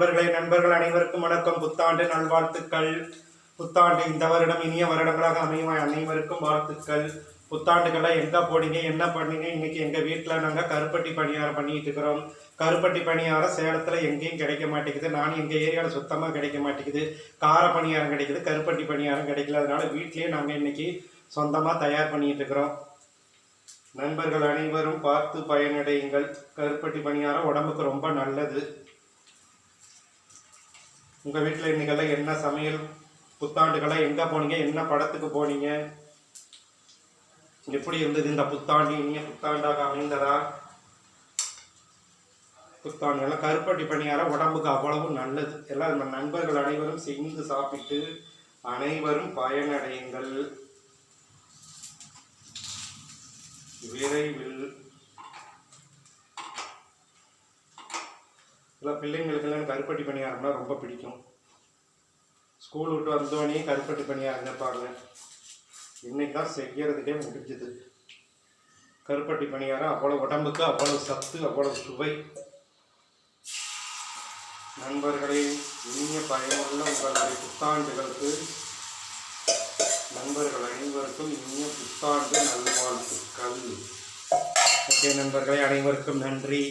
நண்பர்கள் அனைவருக்கும் வணக்கம். புத்தாண்டு நல்வாழ்த்துக்கள். புத்தாண்டு இந்த வருடம் இனிய வருடங்களாக அமையும் அனைவருக்கும் வாழ்த்துக்கள். புத்தாண்டுகளை எங்கே போனீங்க, என்ன பண்ணீங்க? இன்னைக்கு எங்கள் வீட்டில் நாங்கள் கருப்பட்டி பணியாரம் பண்ணிட்டு இருக்கிறோம். கருப்பட்டி பணியாரம் சேலத்தில் எங்கேயும் கிடைக்க மாட்டேங்குது. நானும் எங்கள் ஏரியாவில் சுத்தமாக கிடைக்க மாட்டேங்குது. கார பணியாரம் கிடைக்குது, கருப்பட்டி பணியாரம் கிடைக்கல. அதனால வீட்லேயே நாங்கள் இன்னைக்கு சொந்தமாக தயார் பண்ணிட்டு இருக்கிறோம். நண்பர்கள் அனைவரும் பார்த்து பயனடையுங்கள். கருப்பட்டி பணியாரம் உடம்புக்கு ரொம்ப நல்லது. உங்கள் வீட்டில் இன்னைக்கெல்லாம் என்ன சமையல்? புத்தாண்டுக்கெல்லாம் எங்கே போனீங்க, என்ன படத்துக்கு போனீங்க? எப்படி இருந்தது இந்த புத்தாண்டு? இனிய புத்தாண்டாக அமைந்ததா? புத்தாண்டுகள்லாம் கருப்பட்டி பணியாரம் உடம்புக்கு அவ்வளவு நல்லது. எல்லாம் நம்ம நண்பர்கள் அனைவரும் சேர்ந்து சாப்பிட்டு அனைவரும் பயனடையுங்கள். விரைவில் எல்லாம் பிள்ளைங்களுக்கெல்லாம் கருப்பட்டி பணியாரம்னா ரொம்ப பிடிக்கும். ஸ்கூல் விட்டு வந்தோடனே கருப்பட்டி பணியாரம் கேட்பாங்க. இன்னைக்கு தான் செய்யறதுக்கே முடிஞ்சுது. கருப்பட்டி பணியாரம் அவ்வளோ உடம்புக்கு அவ்வளவு சத்து, அவ்வளவு சுவை. நண்பர்களே, இனிய பயனுள்ள உங்களுடைய புத்தாண்டுகளுக்கு நண்பர்கள் அனைவருக்கும் இனிய புத்தாண்டு நல்வாழ்த்துக்கள். ஓகே நண்பர்களே, அனைவருக்கும் நன்றி.